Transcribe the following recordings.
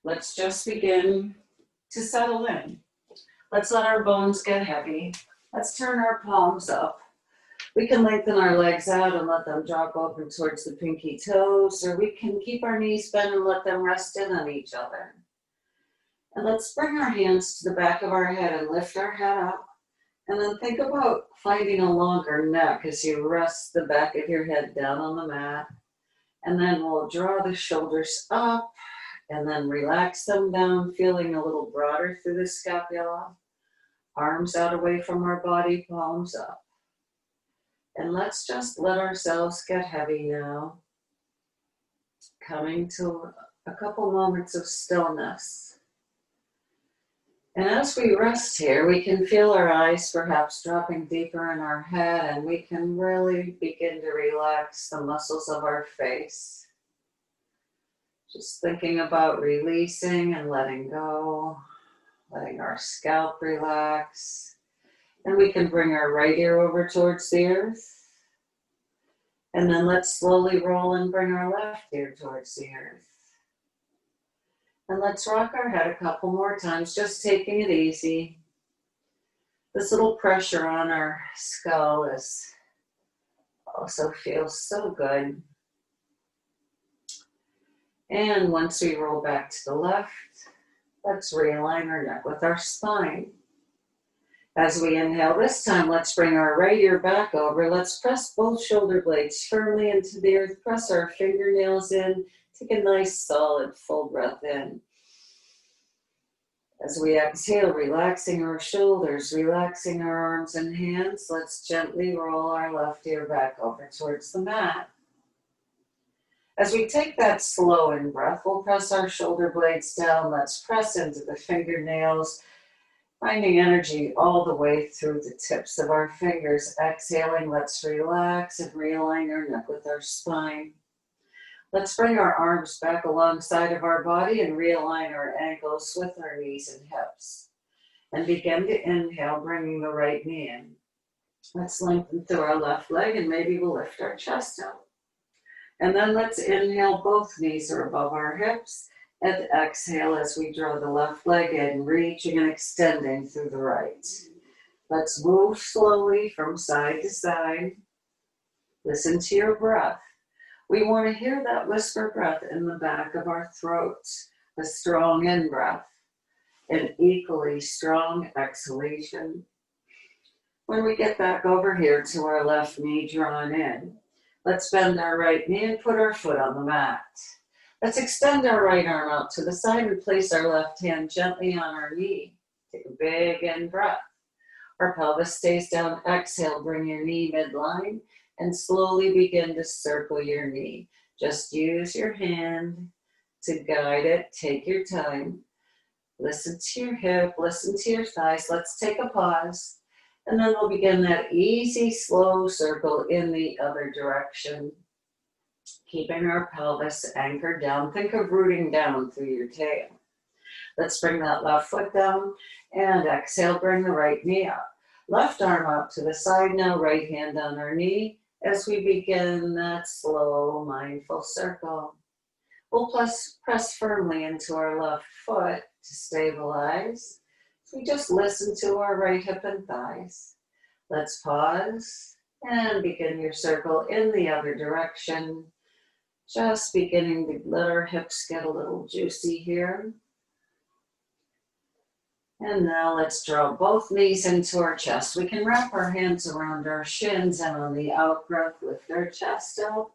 Let's just begin to settle in. Let's let our bones get heavy. Let's turn our palms up. We can lengthen our legs out and let them drop open towards the pinky toes, or we can keep our knees bent and let them rest in on each other. And let's bring our hands to the back of our head and lift our head up. And then think about finding a longer neck as you rest the back of your head down on the mat. And then we'll draw the shoulders up and then relax them down, feeling a little broader through the scapula. Arms out away from our body, palms up. And let's just let ourselves get heavy now. Coming to a couple moments of stillness. And as we rest here, we can feel our eyes perhaps dropping deeper in our head, and we can really begin to relax the muscles of our face. Just thinking about releasing and letting go, letting our scalp relax. And we can bring our right ear over towards the earth. And then let's slowly roll and bring our left ear towards the earth. And let's rock our head a couple more times, just taking it easy. This little pressure on our skull also feels so good. And once we roll back to the left, let's realign our neck with our spine. As we inhale this time, let's bring our right ear back over. Let's press both shoulder blades firmly into the earth. Press our fingernails in. Take a nice, solid, full breath in. As we exhale, relaxing our shoulders, relaxing our arms and hands, let's gently roll our left ear back over towards the mat. As we take that slow in breath, we'll press our shoulder blades down. Let's press into the fingernails, finding energy all the way through the tips of our fingers. Exhaling, let's relax and realign our neck with our spine. Let's bring our arms back alongside of our body and realign our ankles with our knees and hips. And begin to inhale, bringing the right knee in. Let's lengthen through our left leg and maybe we'll lift our chest up. And then let's inhale, both knees are above our hips. And exhale as we draw the left leg in, reaching and extending through the right. Let's move slowly from side to side. Listen to your breath. We want to hear that whisper breath in the back of our throats, a strong in-breath, an equally strong exhalation. When we get back over here to our left knee drawn in, let's bend our right knee and put our foot on the mat. Let's extend our right arm out to the side and place our left hand gently on our knee. Take a big in-breath. Our pelvis stays down. Exhale, bring your knee midline. And slowly begin to circle your knee. Just use your hand to guide it. Take your time. Listen to your hip, listen to your thighs. Let's take a pause. And then we'll begin that easy, slow circle in the other direction. Keeping our pelvis anchored down. Think of rooting down through your tail. Let's bring that left foot down. And exhale, bring the right knee up. Left arm up to the side now, right hand on our knee. As we begin that slow, mindful circle, we'll press firmly into our left foot to stabilize. So we just listen to our right hip and thighs. Let's pause and begin your circle in the other direction. Just beginning to let our hips get a little juicy here. And now let's draw both knees into our chest. We can wrap our hands around our shins and on the out breath, lift our chest up.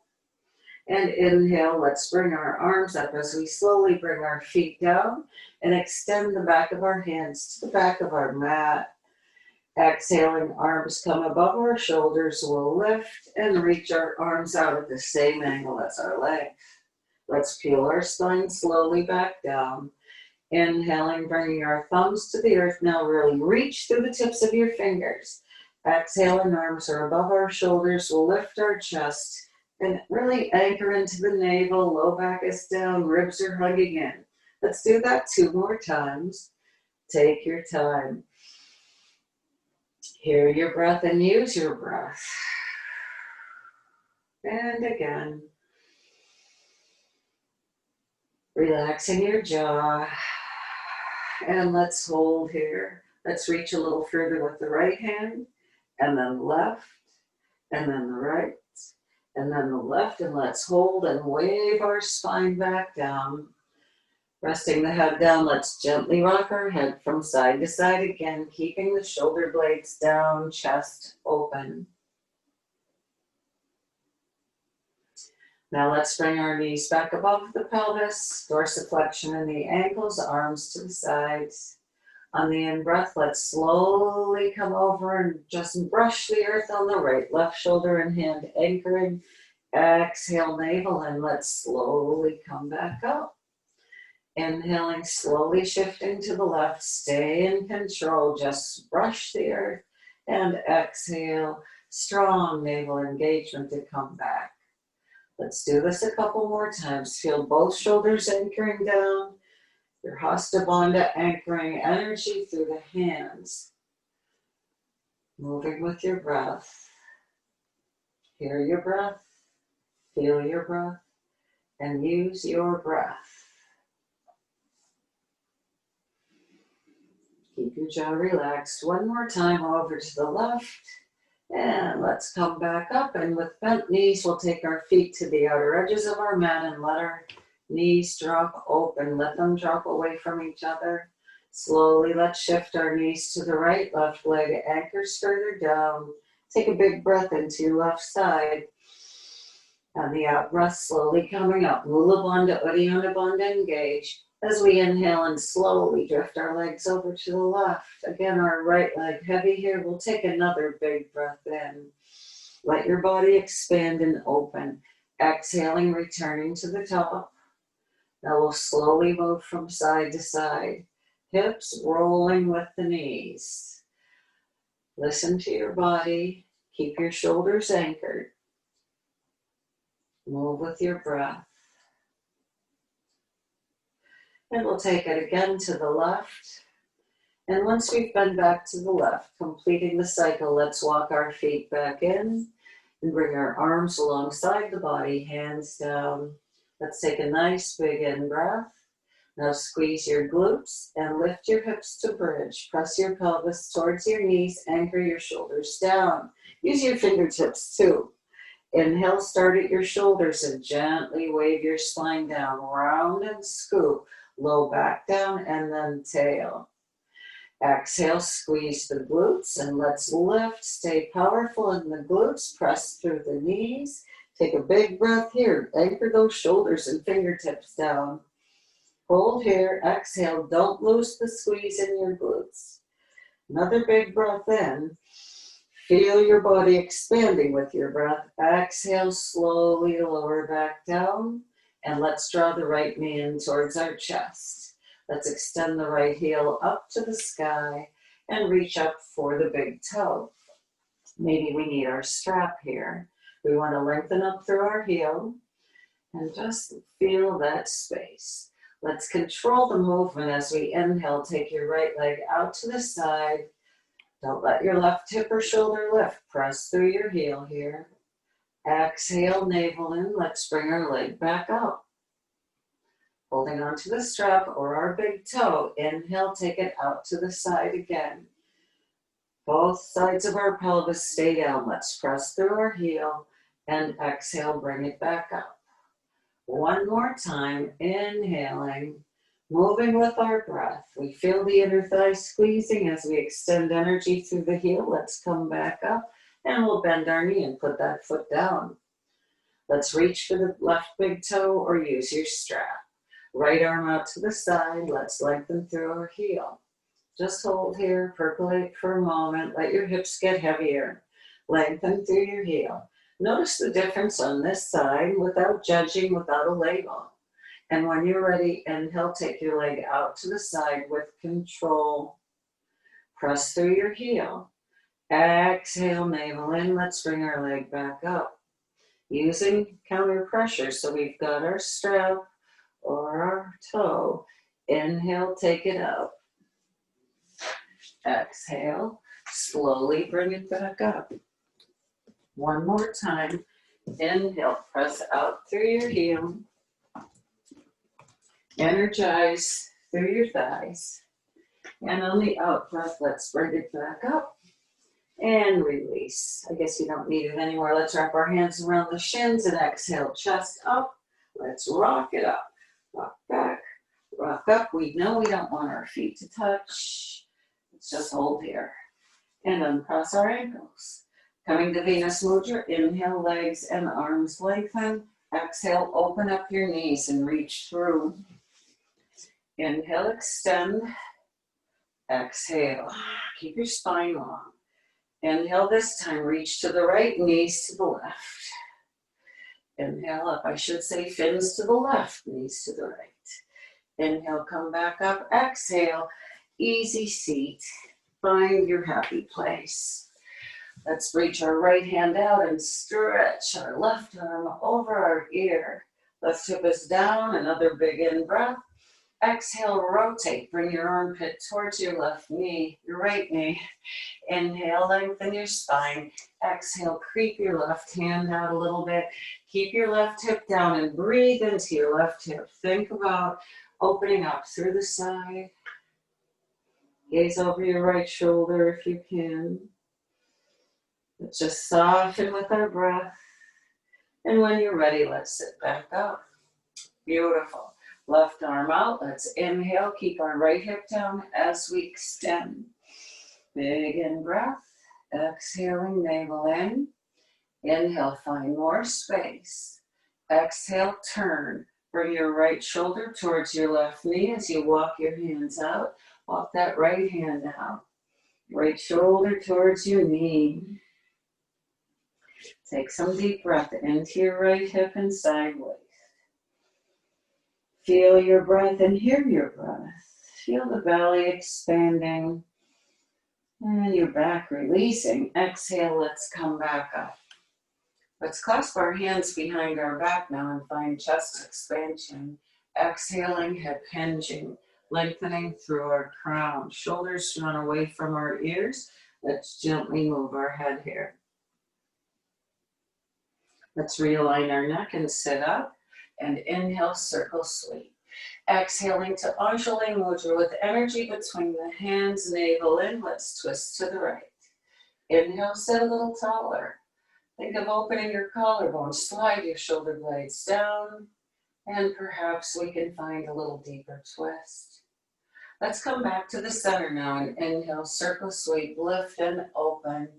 And inhale, let's bring our arms up as we slowly bring our feet down and extend the back of our hands to the back of our mat. Exhaling, arms come above our shoulders. We'll lift and reach our arms out at the same angle as our legs. Let's peel our spine slowly back down. Inhaling, bringing our thumbs to the earth. Now really reach through the tips of your fingers. Exhaling, arms are above our shoulders. We'll lift our chest and really anchor into the navel. Low back is down, ribs are hugging in. Let's do that 2 more times. Take your time. Hear your breath and use your breath. And again. Relaxing your jaw. And let's hold here. Let's reach a little further with the right hand, and then left, and then the right, and then the left, and let's hold and wave our spine back down. Resting the head down, let's gently rock our head from side to side again, keeping the shoulder blades down, chest open. Now let's bring our knees back above the pelvis, dorsiflexion in the ankles, arms to the sides. On the in-breath, let's slowly come over and just brush the earth on the right, left shoulder and hand anchoring. Exhale, navel, and let's slowly come back up. Inhaling, slowly shifting to the left, stay in control, just brush the earth, and exhale, strong navel engagement to come back. Let's do this a couple more times. Feel both shoulders anchoring down, your Hasta Bandha anchoring energy through the hands. Moving with your breath. Hear your breath, feel your breath, and use your breath. Keep your jaw relaxed. One more time over to the left. And let's come back up. And with bent knees, we'll take our feet to the outer edges of our mat and let our knees drop open. Let them drop away from each other. Slowly, let's shift our knees to the right. Left leg anchors further down. Take a big breath into your left side. And the out breath slowly coming up. Mula Bandha, Uddiyana Bandha, engage. As we inhale and slowly drift our legs over to the left. Again, our right leg heavy here. We'll take another big breath in. Let your body expand and open. Exhaling, returning to the top. Now we'll slowly move from side to side. Hips rolling with the knees. Listen to your body. Keep your shoulders anchored. Move with your breath. And we'll take it again to the left. And once we've been back to the left, completing the cycle, let's walk our feet back in and bring our arms alongside the body, hands down. Let's take a nice big in-breath. Now squeeze your glutes and lift your hips to bridge. Press your pelvis towards your knees, anchor your shoulders down. Use your fingertips too. Inhale, start at your shoulders and gently wave your spine down. Round and scoop. Low back down and then tail. Exhale, squeeze the glutes and let's lift. Stay powerful in the glutes. Press through the knees. Take a big breath here. Anchor those shoulders and fingertips down. Hold here. Exhale. Don't lose the squeeze in your glutes. Another big breath in. Feel your body expanding with your breath. Exhale, slowly lower back down. And let's draw the right knee in towards our chest. Let's extend the right heel up to the sky and reach up for the big toe. Maybe we need our strap here. We want to lengthen up through our heel and just feel that space. Let's control the movement as we inhale. Take your right leg out to the side. Don't let your left hip or shoulder lift. Press through your heel here. Exhale, navel in. Let's bring our leg back up. Holding onto the strap or our big toe. Inhale, take it out to the side again. Both sides of our pelvis stay down. Let's press through our heel and exhale, bring it back up. One more time, inhaling, moving with our breath. We feel the inner thigh squeezing as we extend energy through the heel. Let's come back up. And we'll bend our knee and put that foot down. Let's reach for the left big toe or use your strap. Right arm out to the side. Let's lengthen through our heel. Just hold here, percolate for a moment. Let your hips get heavier. Lengthen through your heel. Notice the difference on this side without judging, without a label. And when you're ready, inhale, take your leg out to the side with control. Press through your heel. Exhale, navel in. Let's bring our leg back up. Using counter pressure, so we've got our strap or our toe. Inhale, take it out. Exhale, slowly bring it back up. One more time. Inhale, press out through your heel. Energize through your thighs. And on the out breath, let's bring it back up and release. I guess you don't need it anymore. Let's wrap our hands around the shins and exhale, chest up. Let's rock it up. Rock back, rock up. We know we don't want our feet to touch. Let's just hold here. And uncross our ankles. Coming to Venus Mudra, inhale, legs and arms lengthen. Exhale, open up your knees and reach through. Inhale, extend. Exhale, keep your spine long. Inhale this time, reach to the right, knees to the left. Inhale up, I should say fins to the left, knees to the right. Inhale, come back up, exhale, easy seat. Find your happy place. Let's reach our right hand out and stretch our left arm over our ear. Left hip is down, another big in-breath. Exhale, rotate, bring your armpit towards your left knee, your right knee. Inhale, lengthen your spine. Exhale, creep your left hand out a little bit. Keep your left hip down and breathe into your left hip. Think about opening up through the side. Gaze over your right shoulder if you can. Let's just soften with our breath. And when you're ready, let's sit back up. Beautiful. Left arm out. Let's inhale. Keep our right hip down as we extend. Big in breath. Exhaling, navel in. Inhale, find more space. Exhale, turn. Bring your right shoulder towards your left knee as you walk your hands out. Walk that right hand out. Right shoulder towards your knee. Take some deep breath into your right hip and sideways. Feel your breath and hear your breath. Feel the belly expanding and your back releasing. Exhale, let's come back up. Let's clasp our hands behind our back now and find chest expansion. Exhaling, hip hinging, lengthening through our crown. Shoulders run away from our ears. Let's gently move our head here. Let's realign our neck and sit up. And inhale, circle sweep. Exhaling to Anjali Mudra with energy between the hands, navel in. Let's twist to the right. Inhale, sit a little taller. Think of opening your collarbone. Slide your shoulder blades down. And perhaps we can find a little deeper twist. Let's come back to the center now and inhale, circle sweep, lift and open.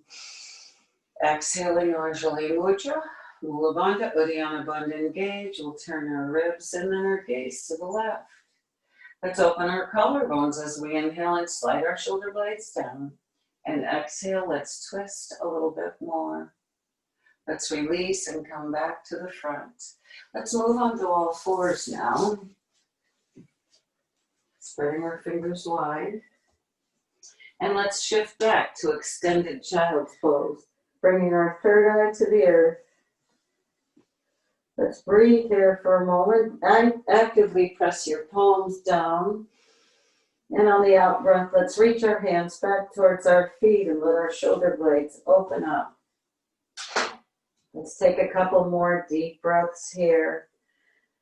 Exhaling Anjali Mudra. Mula Bandha, Uddiyana Bandha engage. We'll turn our ribs and then our gaze to the left. Let's open our collarbones as we inhale and slide our shoulder blades down. And exhale, let's twist a little bit more. Let's release and come back to the front. Let's move on to all fours now. Spreading our fingers wide. And let's shift back to extended child's pose. Bringing our third eye to the earth. Let's breathe here for a moment and actively press your palms down. And on the out breath, let's reach our hands back towards our feet and let our shoulder blades open up. Let's take a couple more deep breaths here.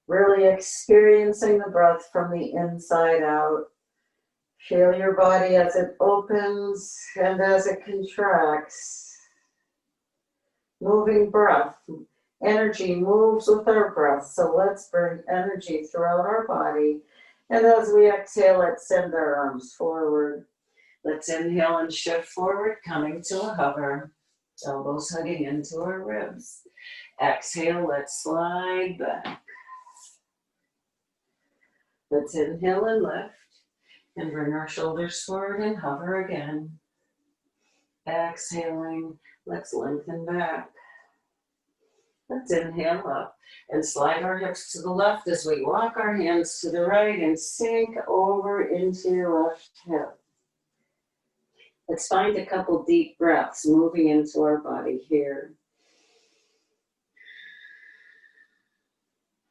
Really experiencing the breath from the inside out. Feel your body as it opens and as it contracts. Moving breath. Energy moves with our breath, so let's bring energy throughout our body. And as we exhale, let's send our arms forward. Let's inhale and shift forward, coming to a hover. Elbows hugging into our ribs. Exhale, let's slide back. Let's inhale and lift. And bring our shoulders forward and hover again. Exhaling, let's lengthen back. Let's inhale up and slide our hips to the left as we walk our hands to the right and sink over into your left hip. Let's find a couple deep breaths moving into our body here.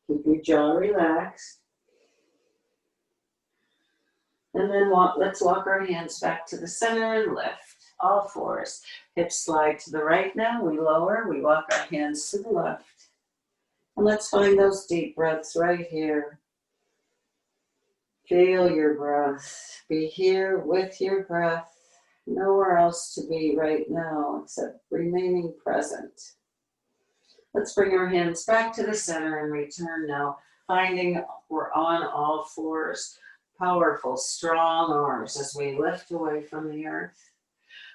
Keep your jaw relaxed. And then let's walk our hands back to the center and lift. All fours. Hips slide to the right now. We lower. We walk our hands to the left. And let's find those deep breaths right here. Feel your breath. Be here with your breath. Nowhere else to be right now except remaining present. Let's bring our hands back to the center and return now, finding we're on all fours. Powerful, strong arms as we lift away from the earth.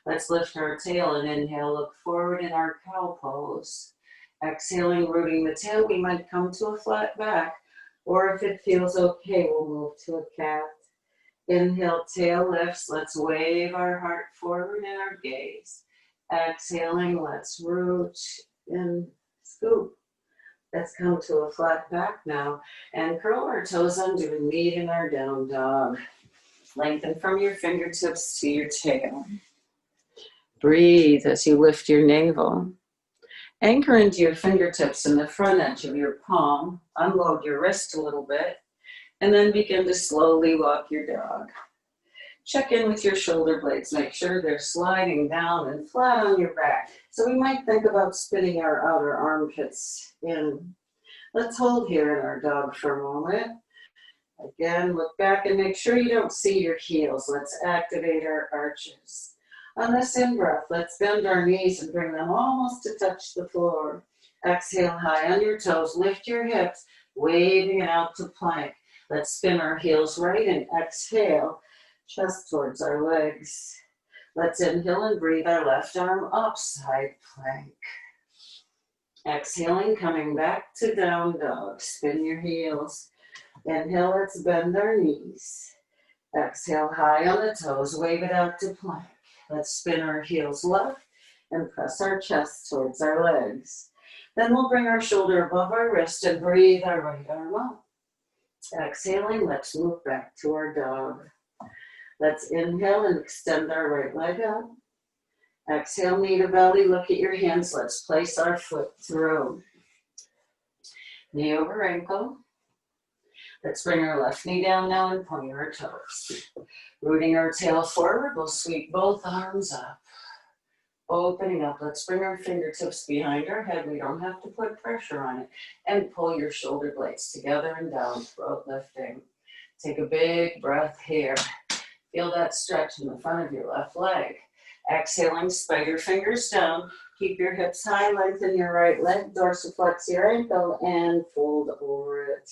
Let's lift our tail and inhale, look forward in our cow pose. Exhaling, rooting the tail, we might come to a flat back, or if it feels okay, we'll move to a cat. Inhale, tail lifts, let's wave our heart forward in our gaze. Exhaling, let's root and scoop. Let's come to a flat back now and curl our toes under and meet in our down dog. Lengthen from your fingertips to your tail. Breathe as you lift your navel. Anchor into your fingertips in the front edge of your palm. Unload your wrist a little bit, and then begin to slowly walk your dog. Check in with your shoulder blades. Make sure they're sliding down and flat on your back. So we might think about spinning our outer armpits in. Let's hold here in our dog for a moment. Again, look back and make sure you don't see your heels. Let's activate our arches. On this in-breath, let's bend our knees and bring them almost to touch the floor. Exhale high on your toes. Lift your hips, waving it out to plank. Let's spin our heels right and exhale, chest towards our legs. Let's inhale and breathe our left arm up, side plank. Exhaling, coming back to down dog. Spin your heels. Inhale, let's bend our knees. Exhale, high on the toes, wave it out to plank. Let's spin our heels left and press our chest towards our legs. Then we'll bring our shoulder above our wrist and breathe our right arm up. Exhaling, let's move back to our dog. Let's inhale and extend our right leg up. Exhale, knee to belly, look at your hands. Let's place our foot through. Knee over ankle. Let's bring our left knee down now and point our toes. Rooting our tail forward, we'll sweep both arms up. Opening up, let's bring our fingertips behind our head. We don't have to put pressure on it. And pull your shoulder blades together and down, throat lifting. Take a big breath here. Feel that stretch in the front of your left leg. Exhaling, spider fingers down. Keep your hips high, lengthen your right leg, dorsiflex your ankle, and fold over it.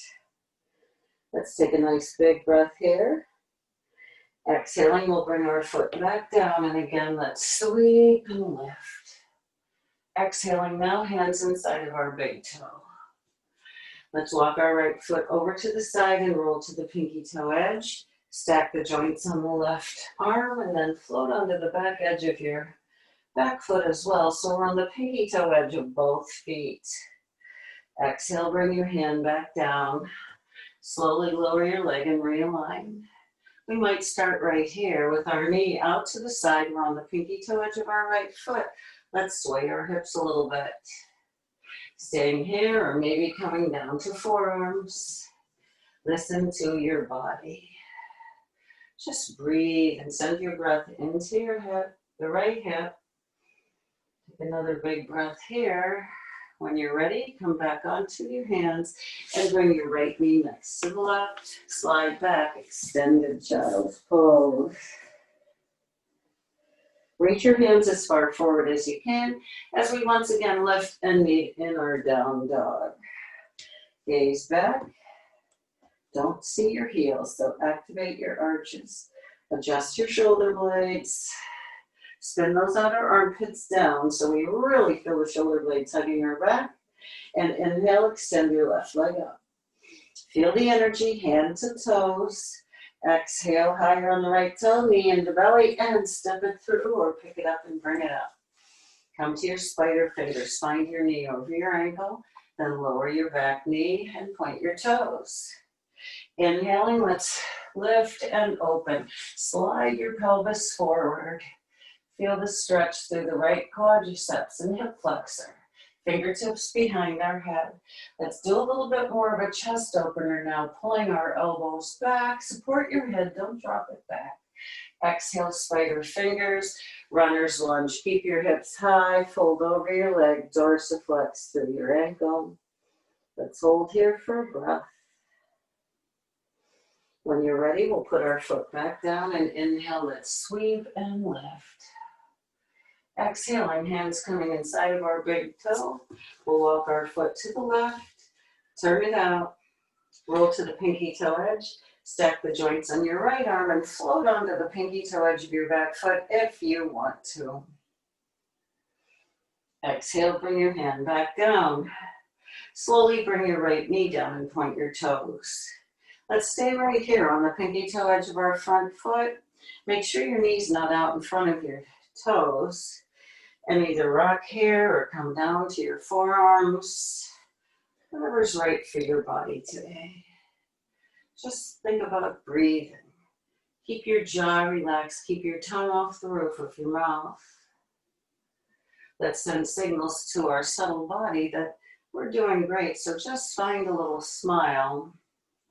Let's take a nice big breath here. Exhaling, we'll bring our foot back down, and again, let's sweep and lift. Exhaling now, hands inside of our big toe. Let's walk our right foot over to the side and roll to the pinky toe edge. Stack the joints on the left arm, and then float onto the back edge of your back foot as well. So we're on the pinky toe edge of both feet. Exhale, bring your hand back down. Slowly lower your leg and realign. We might start right here with our knee out to the side. We're on the pinky toe edge of our right foot. Let's sway our hips a little bit. Staying here or maybe coming down to forearms. Listen to your body. Just breathe and send your breath into your hip, the right hip. Take another big breath here. When you're ready, come back onto your hands and bring your right knee next to the left. Slide back, extended child's pose. Reach your hands as far forward as you can as we once again lift and meet in our down dog. Gaze back. Don't see your heels, so activate your arches. Adjust your shoulder blades. Spin those outer armpits down so we really feel the shoulder blades hugging our back. And inhale, extend your left leg up. Feel the energy, hand to toes. Exhale, higher on the right toe, knee into belly, and step it through or pick it up and bring it up. Come to your spider fingers. Find your knee over your ankle, then lower your back knee and point your toes. Inhaling, let's lift and open. Slide your pelvis forward. Feel the stretch through the right quadriceps and hip flexor. Fingertips behind our head. Let's do a little bit more of a chest opener now, pulling our elbows back. Support your head, don't drop it back. Exhale, spider fingers, runner's lunge. Keep your hips high, fold over your leg, dorsiflex through your ankle. Let's hold here for a breath. When you're ready, we'll put our foot back down and inhale, let's sweep and lift. Exhaling, hands coming inside of our big toe. We'll walk our foot to the left, turn it out, roll to the pinky toe edge, stack the joints on your right arm and float onto the pinky toe edge of your back foot if you want to. Exhale, bring your hand back down. Slowly bring your right knee down and point your toes. Let's stay right here on the pinky toe edge of our front foot. Make sure your knee's not out in front of your toes. And either rock here or come down to your forearms. Whatever's right for your body today. Just think about breathing. Keep your jaw relaxed. Keep your tongue off the roof of your mouth. Let's send signals to our subtle body that we're doing great. So just find a little smile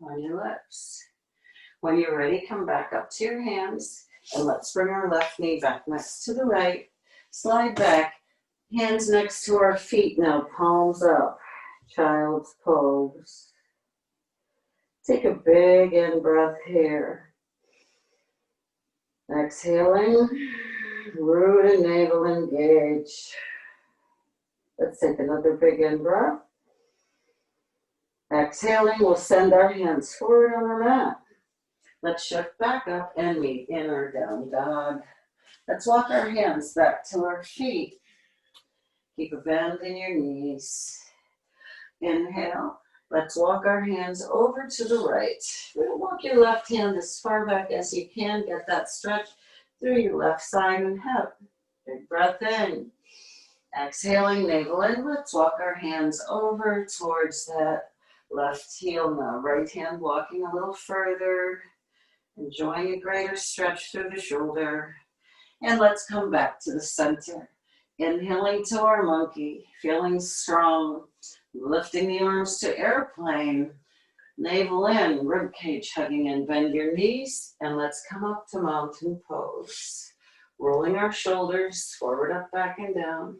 on your lips. When you're ready, come back up to your hands. And let's bring our left knee back next to the right. Slide back, hands next to our feet now, palms up, child's pose. Take a big in breath here. Exhaling, root and navel engage. Let's take another big in breath. Exhaling, we'll send our hands forward on our mat. Let's shift back up and meet in our down dog. Let's walk our hands back to our feet. Keep a bend in your knees. Inhale. Let's walk our hands over to the right. Walk your left hand as far back as you can. Get that stretch through your left side and hip. Big breath in. Exhaling, navel in. Let's walk our hands over towards that left heel now. Right hand walking a little further. Enjoying a greater stretch through the shoulder. And let's come back to the center. Inhaling to our monkey, feeling strong. Lifting the arms to airplane. Navel in, rib cage hugging in. Bend your knees and let's come up to mountain pose. Rolling our shoulders forward, up, back, and down.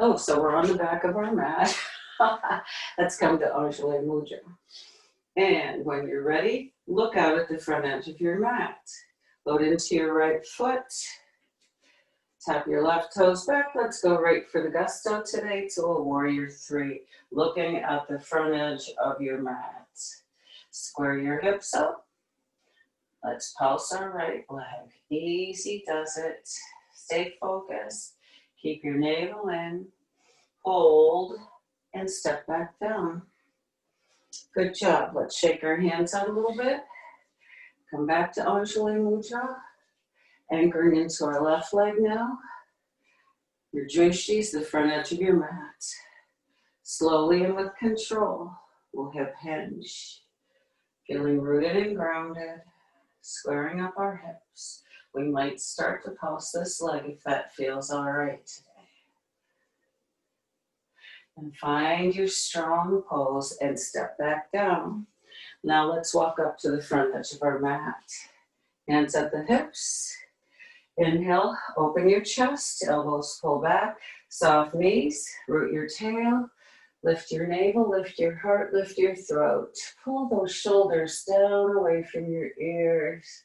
Oh, so we're on the back of our mat. Let's come to Anjali Mudra. And when you're ready, look out at the front edge of your mat. Load into your right foot. Tap your left toes back. Let's go right for the gusto today to a warrior three. Looking at the front edge of your mat. Square your hips up. Let's pulse our right leg. Easy does it. Stay focused. Keep your navel in. Hold and step back down. Good job. Let's shake our hands out a little bit. Come back to Anjali Mudra. Anchoring into our left leg now. Your drishti is the front edge of your mat. Slowly and with control, we'll hip hinge. Feeling rooted and grounded. Squaring up our hips. We might start to pulse this leg if that feels all right today. And find your strong pose and step back down. Now let's walk up to the front edge of our mat. Hands at the hips. Inhale, open your chest, elbows pull back, soft knees, root your tail, lift your navel, lift your heart, lift your throat. Pull those shoulders down away from your ears,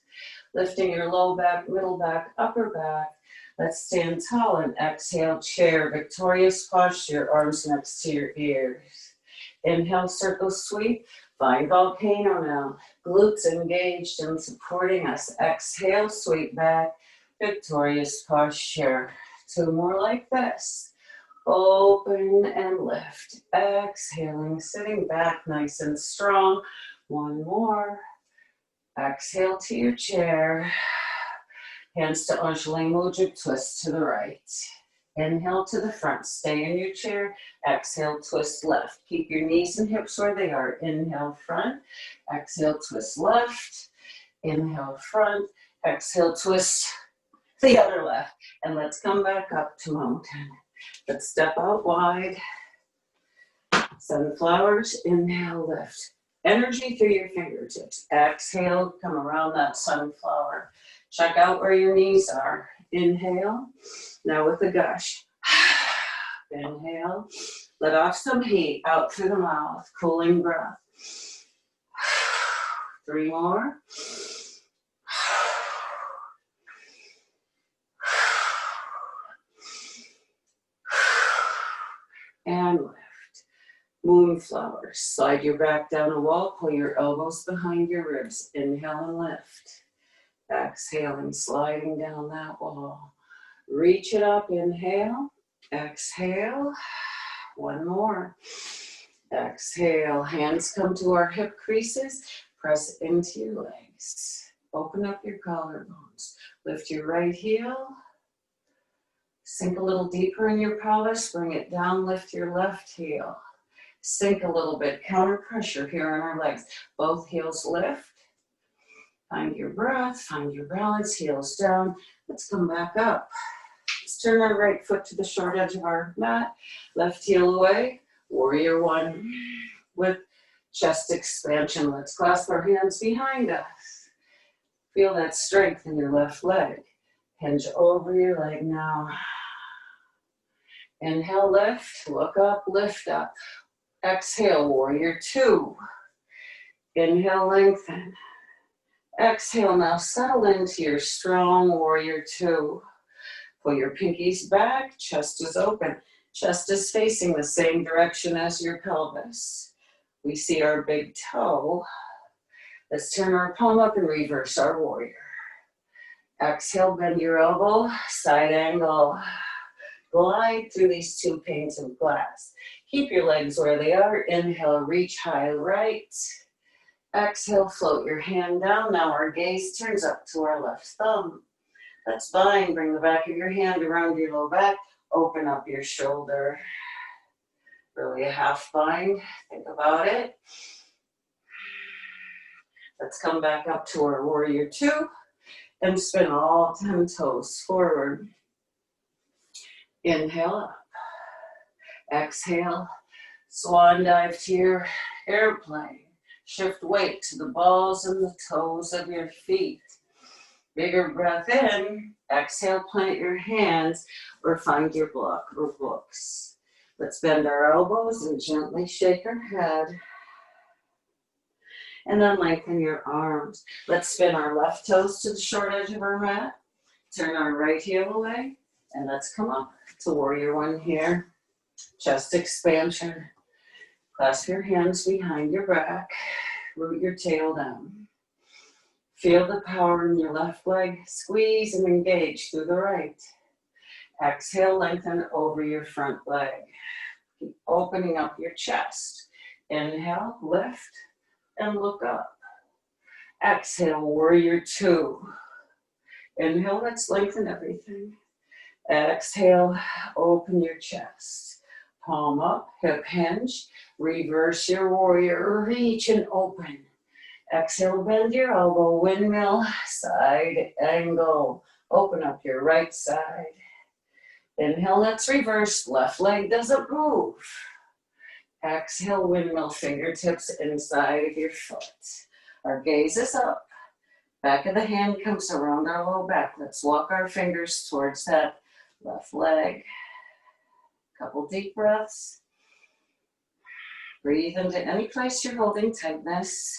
lifting your low back, middle back, upper back. Let's stand tall and exhale, chair, victorious posture, arms next to your ears. Inhale, circle sweep. Find volcano now. Glutes engaged and supporting us. Exhale, sweep back. Victorious posture. Two more like this. Open and lift. Exhaling, sitting back nice and strong. One more. Exhale to your chair. Hands to Anjali Mudra, twist to the right. Inhale to the front, stay in your chair. Exhale, twist left. Keep your knees and hips where they are. Inhale, front. Exhale, twist left. Inhale, front. Exhale, twist the other left. And let's come back up to mountain. Let's step out wide. Sunflowers, inhale, lift. Energy through your fingertips. Exhale, come around that sunflower. Check out where your knees are. Inhale. Now with a gush. Inhale. Let off some heat out through the mouth. Cooling breath. 3 more. And lift. Moonflower. Slide your back down the wall. Pull your elbows behind your ribs. Inhale and lift. Exhaling, sliding down that wall. Reach it up. Inhale. Exhale. One more. Exhale. Hands come to our hip creases. Press into your legs. Open up your collarbones. Lift your right heel. Sink a little deeper in your pelvis. Bring it down. Lift your left heel. Sink a little bit. Counter pressure here on our legs. Both heels lift. Find your breath. Find your balance. Heels down. Let's come back up. Let's turn our right foot to the short edge of our mat. Left heel away. Warrior one with chest expansion. Let's clasp our hands behind us. Feel that strength in your left leg. Hinge over your leg now. Inhale, lift. Look up, lift up. Exhale, warrior two. Inhale, lengthen. Exhale, now settle into your strong warrior two. Pull your pinkies back, chest is open. Chest is facing the same direction as your pelvis. We see our big toe. Let's turn our palm up and reverse our warrior. Exhale, bend your elbow, side angle. Glide through these two panes of glass. Keep your legs where they are. Inhale, reach high right. Exhale, float your hand down. Now our gaze turns up to our left thumb. Let's bind. Bring the back of your hand around your low back. Open up your shoulder. Really a half bind. Think about it. Let's come back up to our warrior two and spin all 10 toes forward. Inhale up. Exhale. Swan dive to your airplane. Shift weight to the balls and the toes of your feet. Bigger breath in. Exhale, plant your hands or find your block or books. Let's bend our elbows and gently shake our head. And then lengthen your arms. Let's spin our left toes to the short edge of our mat. Turn our right heel away. And let's come up to warrior one here. Chest expansion. Clasp your hands behind your back. Root your tail down. Feel the power in your left leg. Squeeze and engage through the right. Exhale, lengthen over your front leg. Keep opening up your chest. Inhale, lift, and look up. Exhale, warrior two. Inhale, let's lengthen everything. Exhale, open your chest. Palm up, hip hinge. Reverse your warrior, reach and open. Exhale, bend your elbow, windmill, side angle. Open up your right side. Inhale, let's reverse. Left leg doesn't move. Exhale, windmill, fingertips inside of your foot. Our gaze is up. Back of the hand comes around our low back. Let's walk our fingers towards that left leg. Couple deep breaths. Breathe into any place you're holding tightness.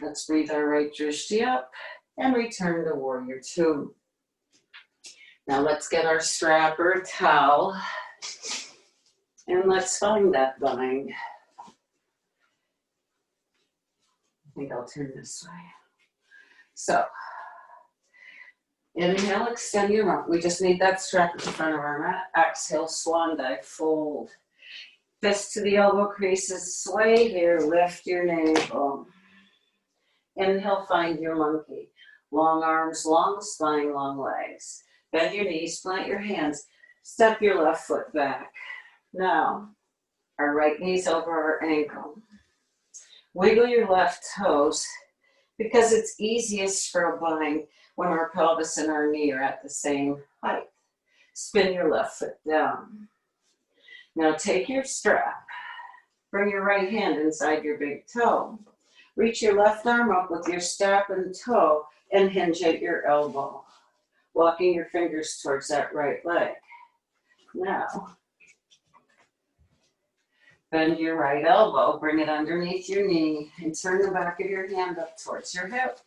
Let's breathe our right drishti up and return to warrior two. Now let's get our strap or towel and let's find that bind. I think I'll turn this way. So, inhale, extend your arm. We just need that strap at the front of our mat. Exhale, swan dive, fold. Fist to the elbow creases, sway here, lift your navel. Inhale, find your monkey. Long arms, long spine, long legs. Bend your knees, plant your hands. Step your left foot back. Now, our right knee's over our ankle. Wiggle your left toes because it's easiest for a bind when our pelvis and our knee are at the same height. Spin your left foot down. Now take your strap. Bring your right hand inside your big toe. Reach your left arm up with your strap and toe and hinge at your elbow, walking your fingers towards that right leg. Now, Bend your right elbow, bring it underneath your knee, and turn the back of your hand up towards your hip.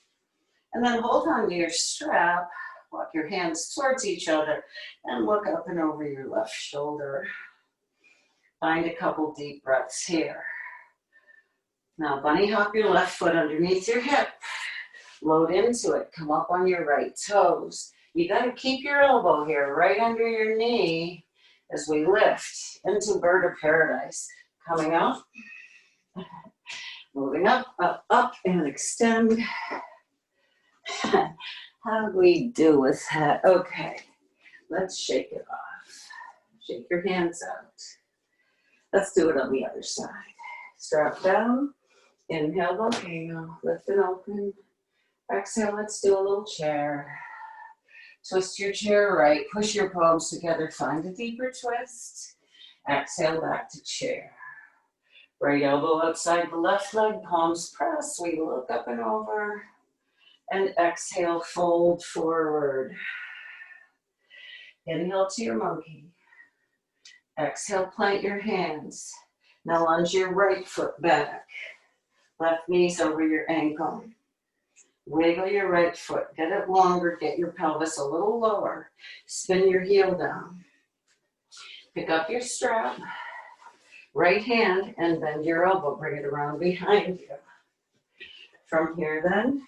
And then hold on to your strap, walk your hands towards each other, and look up and over your left shoulder. Find a couple deep breaths here. Now bunny hop your left foot underneath your hip. Load into it, come up on your right toes. You gotta keep your elbow here right under your knee as we lift into bird of paradise. Coming up, moving up, up, up, and extend. How do we do with that? Okay, let's shake it off. Shake your hands out. Let's do it on the other side. Strap down, inhale, volcano, lift and open. Exhale, let's do a little chair. Twist your chair right, push your palms together, find a deeper twist. Exhale, back to chair. Right elbow outside the left leg, palms press. We look up and over. And exhale, fold forward. Inhale to your monkey. Exhale, plant your hands. Now lunge your right foot back. Left knee's over your ankle. Wiggle your right foot. Get it longer, get your pelvis a little lower. Spin your heel down. Pick up your strap. Right hand and bend your elbow. Bring it around behind you. From here then,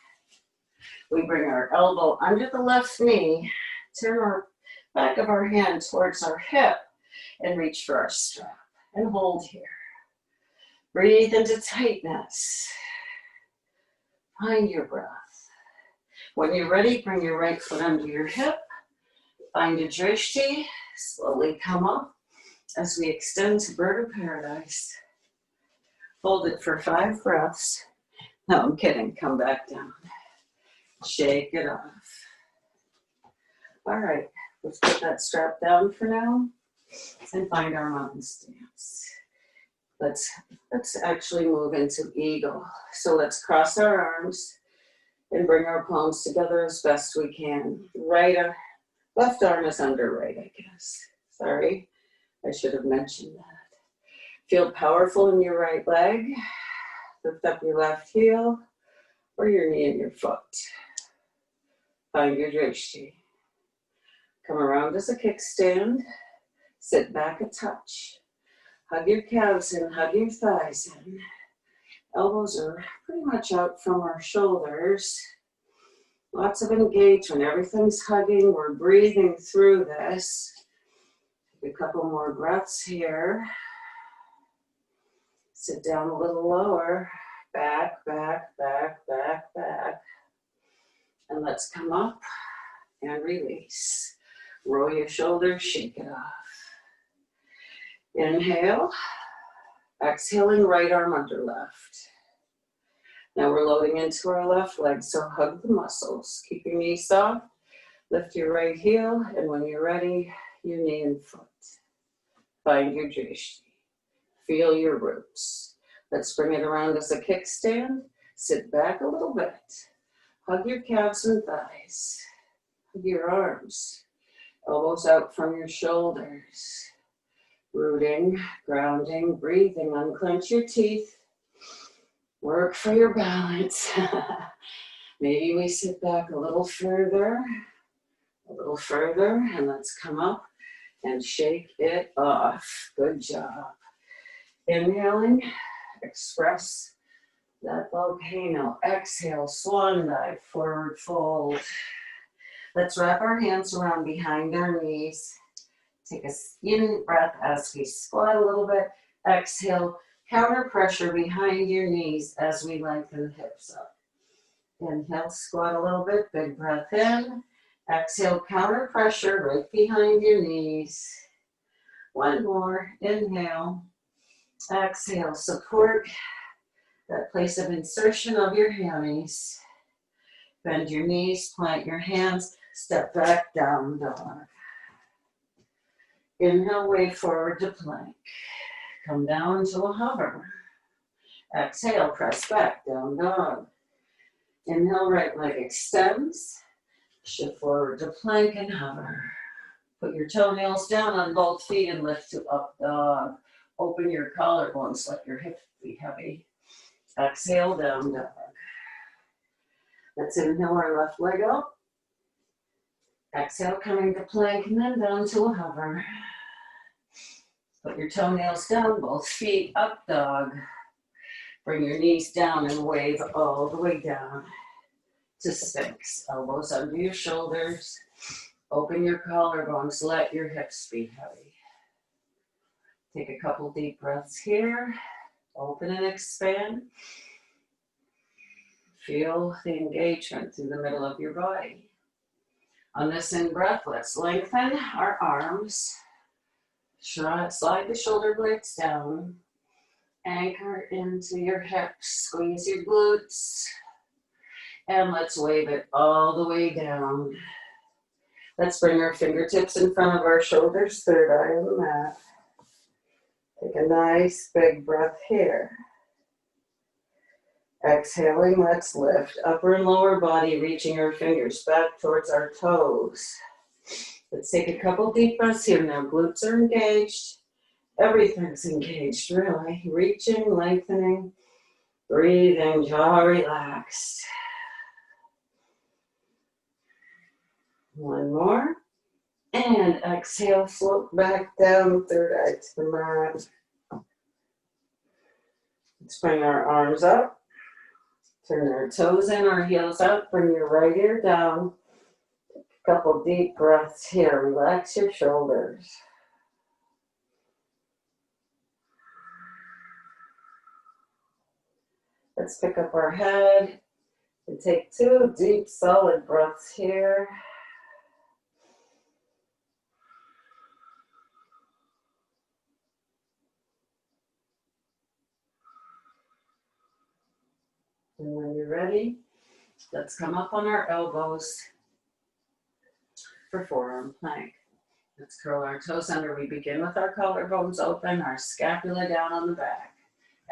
we bring our elbow under the left knee, turn our back of our hand towards our hip, and reach for our strap. And hold here. Breathe into tightness. Find your breath. When you're ready, bring your right foot under your hip. Find a drishti. Slowly come up as we extend to bird of paradise. Hold it for 5 breaths. No, I'm kidding. Come back down. Shake it off. All right, let's put that strap down for now and find our mountain stance. Let's actually move into eagle. So let's cross our arms and bring our palms together as best we can. Left arm is under right, I guess. Sorry, I should have mentioned that. Feel powerful in your right leg. Lift up your left heel or your knee and your foot. Find your drishti. Come around as a kickstand. Sit back a touch. Hug your calves in, hug your thighs in. Elbows are pretty much out from our shoulders. Lots of engagement. Everything's hugging. We're breathing through this. Take a couple more breaths here. Sit down a little lower. Back, back, back, back, back. And let's come up and release. Roll your shoulders, shake it off. Inhale. Exhaling, right arm under left. Now we're loading into our left leg, so hug the muscles. Keep your knees soft. Lift your right heel, and when you're ready, your knee and foot. Find your drishti. Feel your roots. Let's bring it around as a kickstand. Sit back a little bit. Hug your calves and thighs. Hug your arms. Elbows out from your shoulders. Rooting, grounding, breathing. Unclench your teeth. Work for your balance. Maybe we sit back a little further, and let's come up and shake it off. Good job. Inhaling, express that volcano. Exhale, swan dive, forward fold. Let's wrap our hands around behind our knees. Take a in breath as we squat a little bit. Exhale, counter pressure behind your knees as we lengthen the hips up. Inhale, squat a little bit, big breath in. Exhale, counter pressure right behind your knees. One more, inhale. Exhale, support that place of insertion of your hammies. Bend your knees, plant your hands, step back, down dog. Inhale, wave forward to plank. Come down to a hover. Exhale, press back, down dog. Inhale, right leg extends. Shift forward to plank and hover. Put your toenails down on both feet and lift to up dog. Open your collarbones, let your hips be heavy. Exhale, down dog. Let's inhale our left leg up. Exhale, coming to plank and then down to a hover. Put your toenails down, both feet up dog. Bring your knees down and wave all the way down to Sphinx. Elbows under your shoulders. Open your collarbones, let your hips be heavy. Take a couple deep breaths here. Open and expand. Feel the engagement through the middle of your body. On this in-breath, let's lengthen our arms. Slide the shoulder blades down. Anchor into your hips. Squeeze your glutes. And let's wave it all the way down. Let's bring our fingertips in front of our shoulders, third eye on the mat. Take a nice big breath here. Exhaling, let's lift. Upper and lower body, reaching our fingers back towards our toes. Let's take a couple deep breaths here now. Glutes are engaged. Everything's engaged, really. Reaching, lengthening, breathing, jaw relaxed. One more. And exhale, float back down, third eye to the mat. Let's bring our arms up. Turn our toes in, our heels up. Bring your right ear down. A couple deep breaths here. Relax your shoulders. Let's pick up our head and take 2 deep, solid breaths here. And when you're ready, let's come up on our elbows for forearm plank. Let's curl our toes under. We begin with our collarbones open, our scapula down on the back.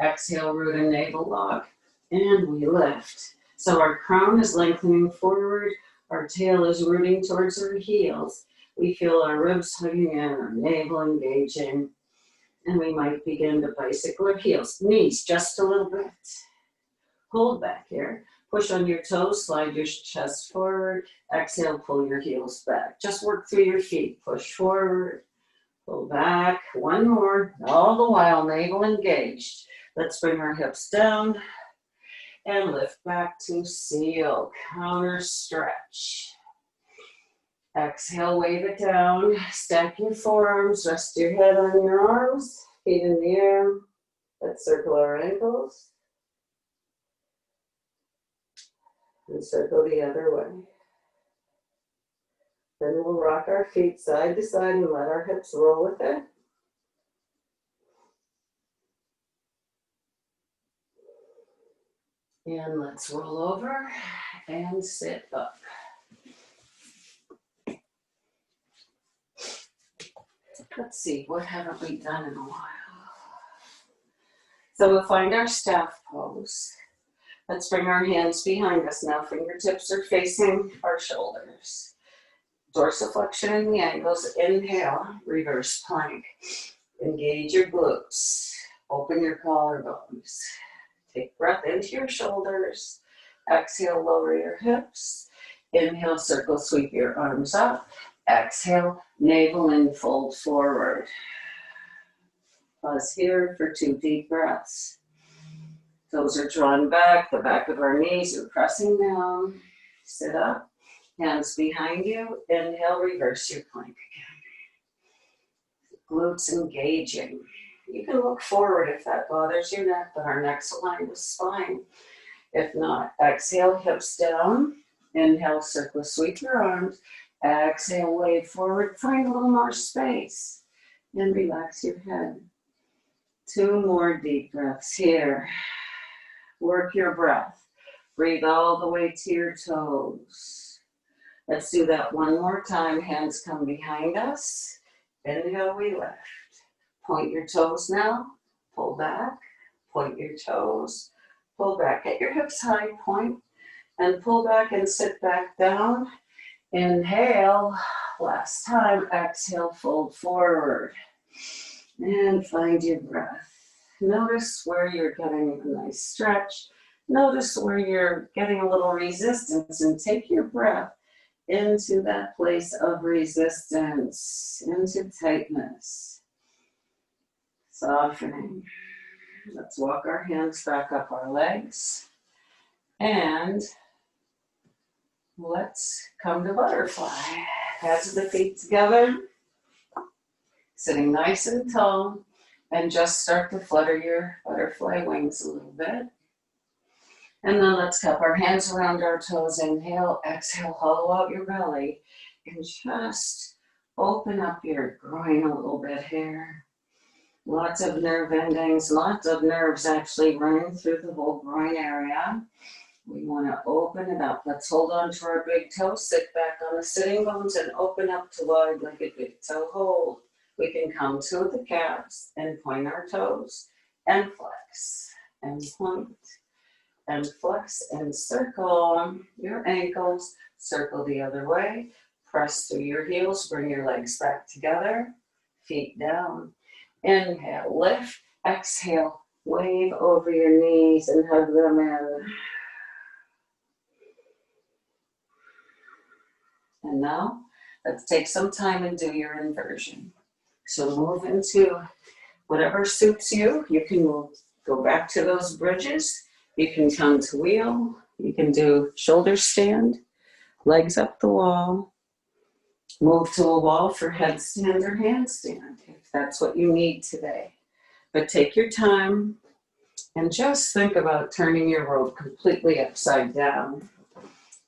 Exhale, root and navel lock, and we lift. So our crown is lengthening forward, our tail is rooting towards our heels. We feel our ribs hugging in, our navel engaging, and we might begin to bicycle our heels. Knees just a little bit. Hold back here. Push on your toes, slide your chest forward. Exhale, pull your heels back. Just work through your feet. Push forward, pull back. One more. All the while, navel engaged. Let's bring our hips down and lift back to seal. Counter stretch. Exhale, wave it down. Stack your forearms. Rest your head on your arms. Feet in the air. Let's circle our ankles. And circle the other way. Then we'll rock our feet side to side and let our hips roll with it. And let's roll over and sit up. Let's see, what haven't we done in a while? So we'll find our staff pose. Let's bring our hands behind us now. Fingertips are facing our shoulders. Dorsiflexion in the ankles. Inhale, reverse plank. Engage your glutes. Open your collarbones. Take breath into your shoulders. Exhale, lower your hips. Inhale, circle, sweep your arms up. Exhale, navel and fold forward. Pause here for 2 deep breaths. Toes are drawn back, the back of our knees are pressing down. Sit up, hands behind you. Inhale, reverse your plank again. Glutes engaging. You can look forward if that bothers your neck, but our neck's aligned with spine. If not, exhale, hips down. Inhale, circle, sweep your arms. Exhale, wave forward. Find a little more space. And relax your head. 2 more deep breaths here. Work your breath. Breathe all the way to your toes. Let's do that one more time. Hands come behind us. Inhale, we lift. Point your toes now. Pull back. Point your toes. Pull back. Get your hips high. Point and pull back and sit back down. Inhale. Last time. Exhale, fold forward. And find your breath. Notice where you're getting a nice stretch. Notice where you're getting a little resistance, and take your breath into that place of resistance, into tightness, softening. Let's walk our hands back up our legs, and let's come to butterfly. Pads of the feet together, sitting nice and tall, and just start to flutter your butterfly wings a little bit. And then let's cup our hands around our toes. Inhale, exhale, hollow out your belly, and just open up your groin a little bit here. Lots of nerve endings, lots of nerves actually running through the whole groin area. We want to open it up. Let's hold on to our big toe, sit back on the sitting bones, and open up to wide-legged big toe hold. We can come to the calves and point our toes and flex and point and flex and circle your ankles. Circle the other way. Press through your heels. Bring your legs back together. Feet down. Inhale, lift. Exhale, wave over your knees and hug them in. And now, let's take some time and do your inversion. So move into whatever suits you. You can go back to those bridges. You can come to wheel. You can do shoulder stand, legs up the wall. Move to a wall for headstand or handstand if that's what you need today. But take your time and just think about turning your rope completely upside down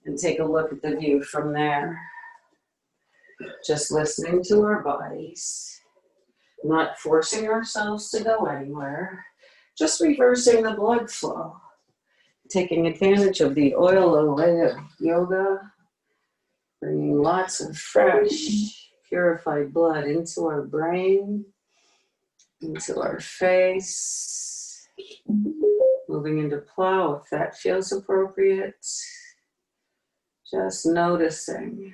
and take a look at the view from there. Just listening to our bodies, not forcing ourselves to go anywhere, just reversing the blood flow, taking advantage of the oil way of yoga, bringing lots of fresh, purified blood into our brain, into our face, moving into plow if that feels appropriate. Just noticing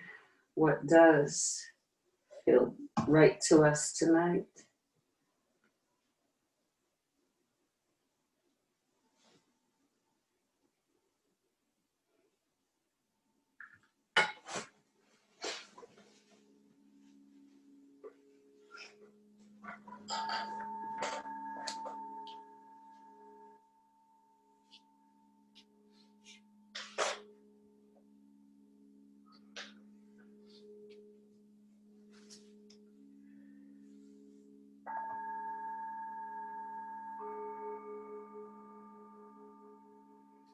what does feel right to us tonight.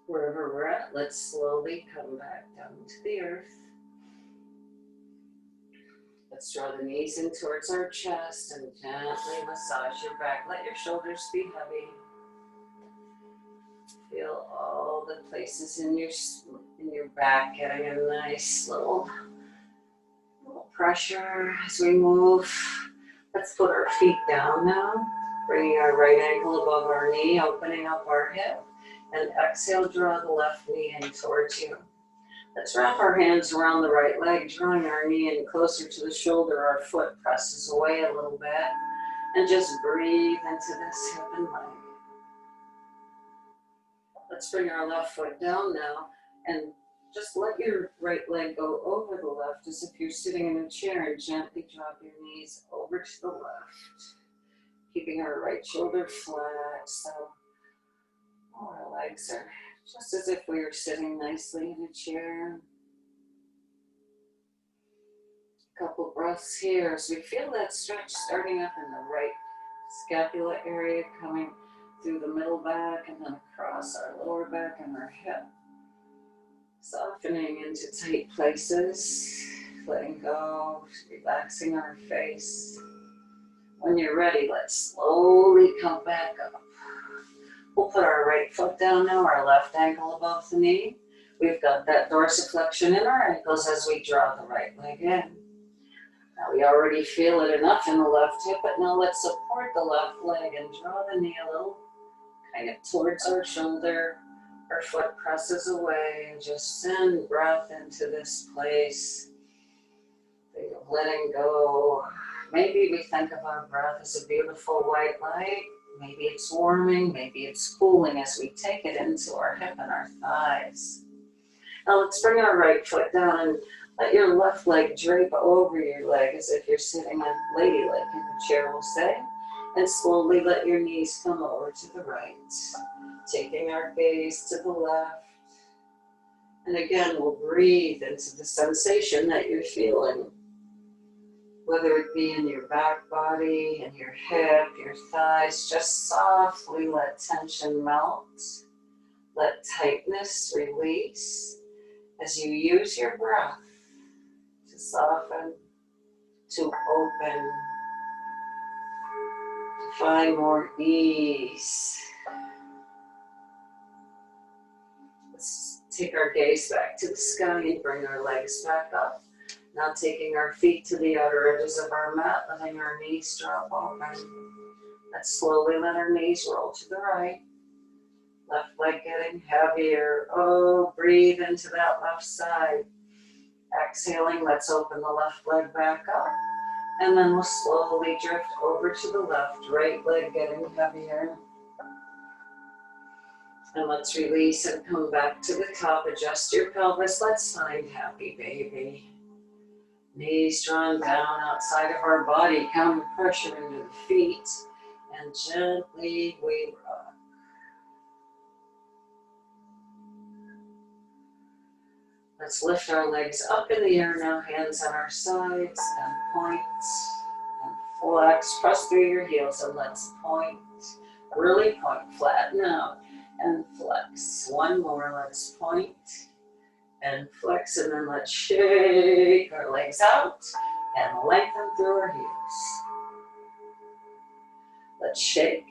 Wherever we're at, let's slowly come back down to the earth. Let's draw the knees in towards our chest and gently massage your back. Let your shoulders be heavy. Feel all the places in your back getting a nice little pressure as we move. Let's put our feet down now, bringing our right ankle above our knee, opening up our hip, and exhale, draw the left knee in towards you. Let's wrap our hands around the right leg, drawing our knee in closer to the shoulder. Our foot presses away a little bit, and just breathe into this hip and leg. Let's bring our left foot down now, and just let your right leg go over the left as if you're sitting in a chair, and gently drop your knees over to the left, keeping our right shoulder flat, so our legs are just as if we were sitting nicely in a chair. Couple breaths here as we feel that stretch starting up in the right scapula area, coming through the middle back and then across our lower back and our hip. Softening into tight places, letting go, relaxing our face. When you're ready, let's slowly come back up. We'll put our right foot down now, our left ankle above the knee. We've got that dorsiflexion in our ankles as we draw the right leg in. Now we already feel it enough in the left hip, but now let's support the left leg and draw the knee a little kind of towards our shoulder. Our foot presses away and just send breath into this place. Think of letting go, maybe we think of our breath as a beautiful white light. Maybe it's warming, maybe it's cooling as we take it into our hip and our thighs. Now let's bring our right foot down and let your left leg drape over your leg as if you're sitting on ladylike in the chair, we'll say. And slowly let your knees come over to the right, taking our gaze to the left. And again, we'll breathe into the sensation that you're feeling, whether it be in your back body, in your hip, your thighs. Just softly let tension melt, let tightness release as you use your breath to soften, to open, to find more ease. Let's take our gaze back to the sky and bring our legs back up. Now taking our feet to the outer edges of our mat, letting our knees drop open. Let's slowly let our knees roll to the right. Left leg getting heavier. Oh, breathe into that left side. Exhaling, let's open the left leg back up. And then we'll slowly drift over to the left. Right leg getting heavier. And let's release and come back to the top. Adjust your pelvis. Let's find happy baby. Knees drawn down outside of our body, counter pressure into the feet, and gently we rock. Let's lift our legs up in the air now, hands on our sides, and point, and flex, press through your heels, and let's point, really point, flatten out, and flex. One more, let's point, and flex, and then let's shake our legs out and lengthen through our heels. Let's shake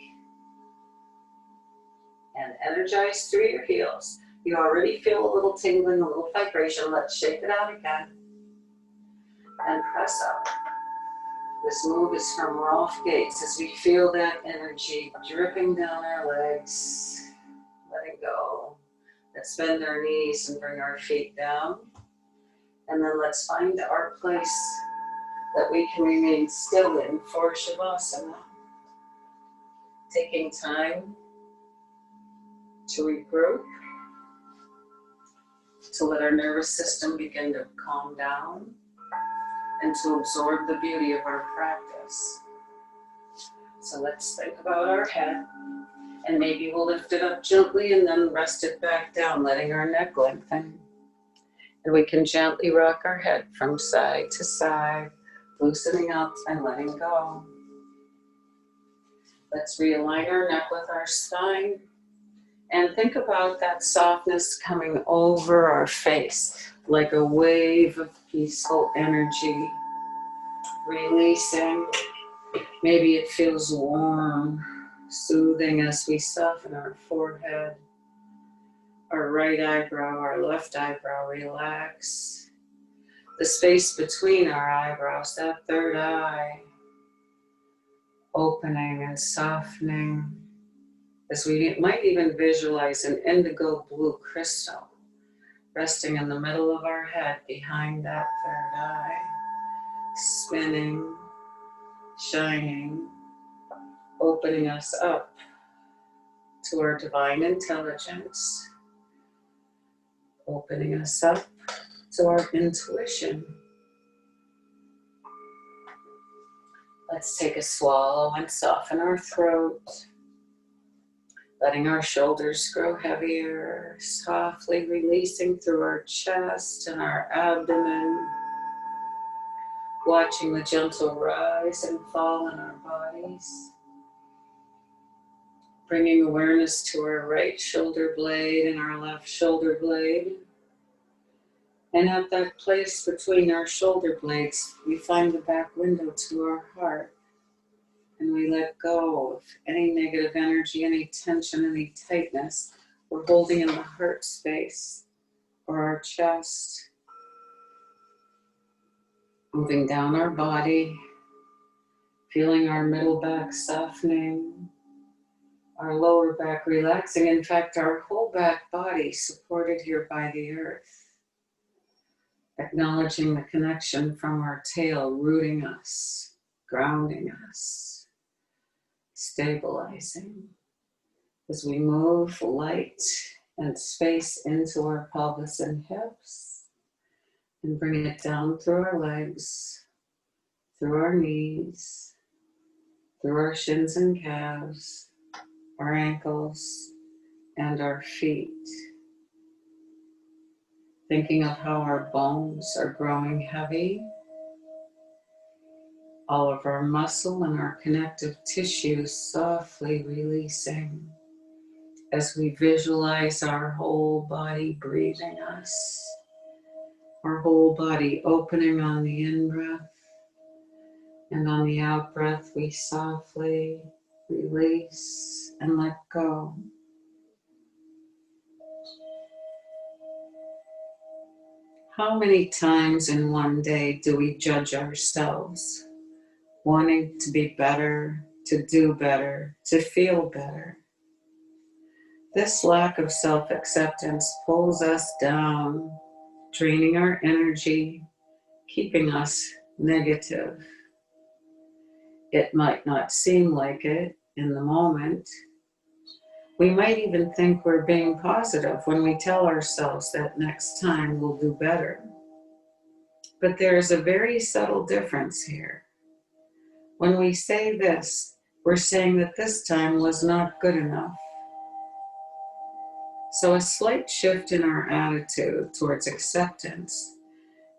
and energize through your heels. You already feel a little tingling, a little vibration. Let's shake it out again and press up. This move is from Rolf Gates as we feel that energy dripping down our legs. Letting go. Let's bend our knees and bring our feet down. And then let's find our place that we can remain still in for Shavasana. Taking time to regroup, to let our nervous system begin to calm down, and to absorb the beauty of our practice. So let's think about our head. And maybe we'll lift it up gently and then rest it back down, letting our neck lengthen. And we can gently rock our head from side to side, loosening up and letting go. Let's realign our neck with our spine. And think about that softness coming over our face, like a wave of peaceful energy, releasing. Maybe it feels warm, soothing as we soften our forehead, our right eyebrow, our left eyebrow relax. The space between our eyebrows, that third eye, opening and softening, as we might even visualize an indigo blue crystal resting in the middle of our head behind that third eye, spinning, shining, opening us up to our divine intelligence, opening us up to our intuition. Let's take a swallow and soften our throat, letting our shoulders grow heavier, softly releasing through our chest and our abdomen, watching the gentle rise and fall in our bodies. Bringing awareness to our right shoulder blade and our left shoulder blade. And at that place between our shoulder blades, we find the back window to our heart. And we let go of any negative energy, any tension, any tightness we're holding in the heart space or our chest. Moving down our body, feeling our middle back softening, our lower back relaxing. In fact, our whole back body supported here by the earth. Acknowledging the connection from our tail rooting us, grounding us, stabilizing. As we move light and space into our pelvis and hips, and bring it down through our legs, through our knees, through our shins and calves, our ankles, and our feet. Thinking of how our bones are growing heavy, all of our muscle and our connective tissue softly releasing as we visualize our whole body breathing us, our whole body opening on the in-breath, and on the out-breath we softly release and let go. How many times in one day do we judge ourselves, wanting to be better, to do better, to feel better? This lack of self-acceptance pulls us down, draining our energy, keeping us negative. It might not seem like it in the moment. We might even think we're being positive when we tell ourselves that next time we'll do better. But there's a very subtle difference here. When we say this, we're saying that this time was not good enough. So a slight shift in our attitude towards acceptance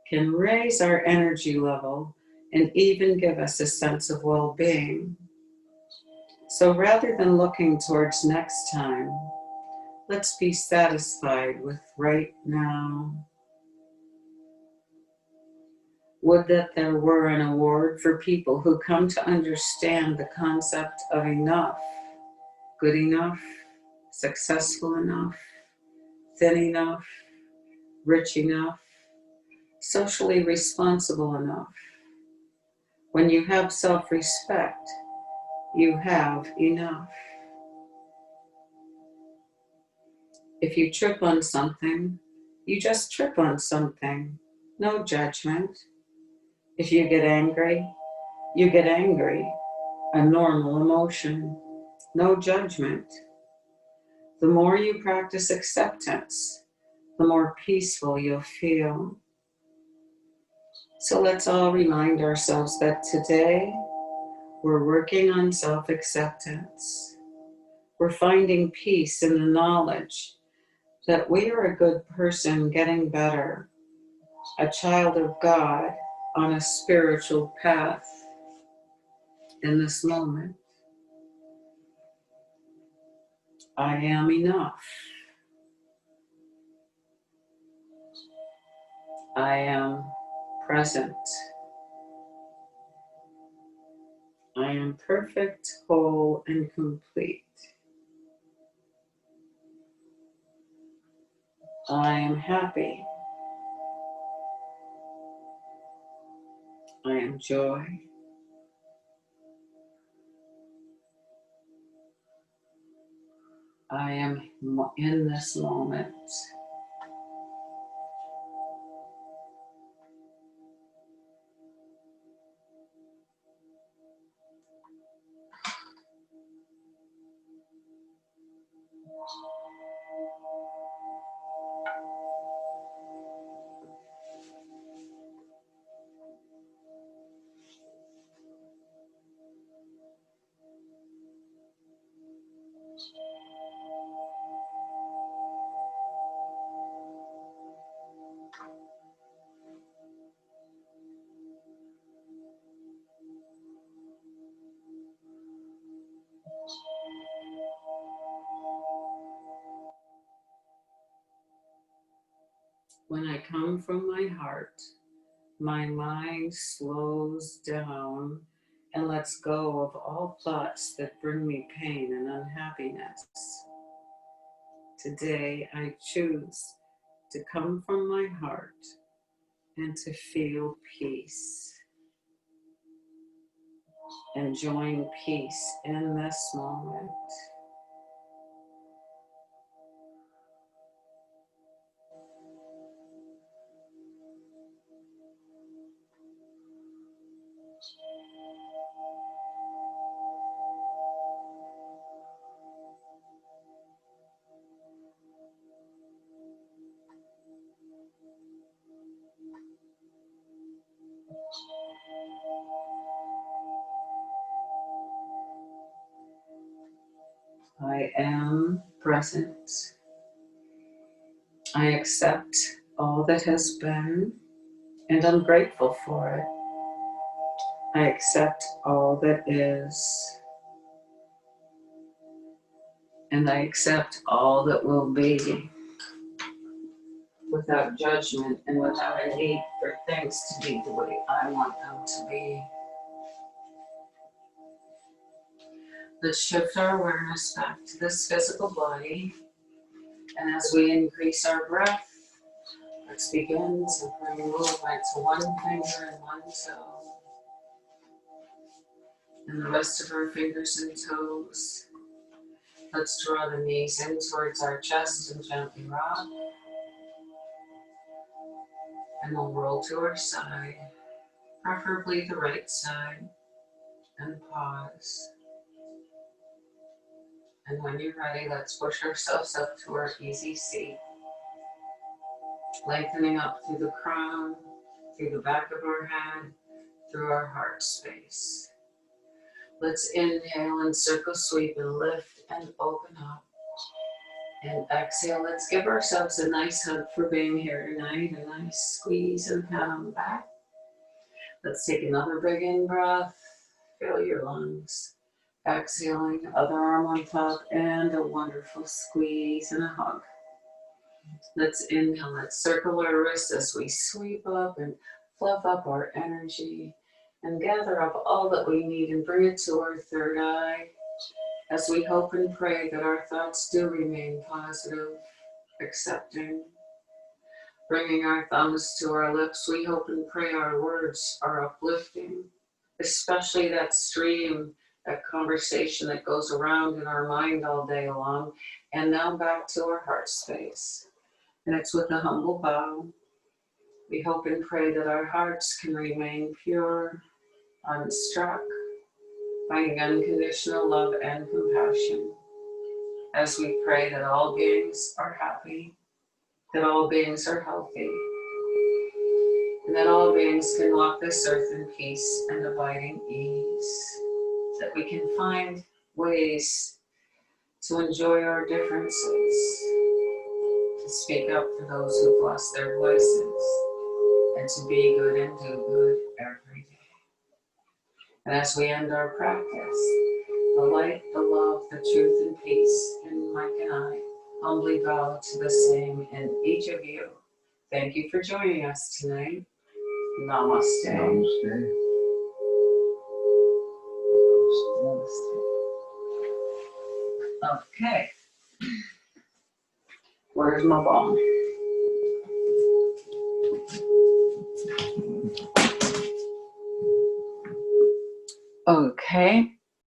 can raise our energy level and even give us a sense of well-being. So rather than looking towards next time, let's be satisfied with right now. Would that there were an award for people who come to understand the concept of enough, good enough, successful enough, thin enough, rich enough, socially responsible enough. When you have self-respect, you have enough. If you trip on something, you just trip on something. No judgment. If you get angry, you get angry. A normal emotion. No judgment. The more you practice acceptance, the more peaceful you'll feel. So let's all remind ourselves that today we're working on self-acceptance. We're finding peace in the knowledge that we are a good person getting better, a child of God on a spiritual path in this moment. I am enough. I am present. I am perfect, whole, and complete. I am happy. I am joy. I am in this moment. When I come from my heart, my mind slows down and lets go of all thoughts that bring me pain and unhappiness. Today, I choose to come from my heart and to feel peace. Enjoying peace in this moment. I am present. I accept all that has been, and I'm grateful for it. I accept all that is, and I accept all that will be, without judgment and without a need for things to be the way I want them to be. Let's shift our awareness back to this physical body, and as we increase our breath, let's begin to bring movement to one finger and one toe, and the rest of our fingers and toes. Let's draw the knees in towards our chest and gently rock, and we'll roll to our side, preferably the right side, and pause. And when you're ready, let's push ourselves up to our easy seat, lengthening up through the crown, through the back of our head, through our heart space. Let's inhale and circle sweep and lift and open up. And exhale, let's give ourselves a nice hug for being here tonight, a nice squeeze and pat on the back. Let's take another big in breath, fill your lungs. Exhaling, other arm on top, and a wonderful squeeze and a hug. Let's inhale, let's circle our wrists as we sweep up and fluff up our energy and gather up all that we need and bring it to our third eye as we hope and pray that our thoughts do remain positive, accepting. Bringing our thumbs to our lips, we hope and pray our words are uplifting, especially that stream, that conversation that goes around in our mind all day long. And now back to our heart space. And it's with a humble bow. We hope and pray that our hearts can remain pure, unstruck, finding unconditional love and compassion. As we pray that all beings are happy, that all beings are healthy, and that all beings can walk this earth in peace and abiding ease. That we can find ways to enjoy our differences, to speak up for those who've lost their voices, and to be good and do good every day. And as we end our practice, the light, the love, the truth, and peace in Mike and I humbly bow to the same in each of you. Thank you for joining us tonight. Namaste. Namaste. Okay. Where's my ball? Okay.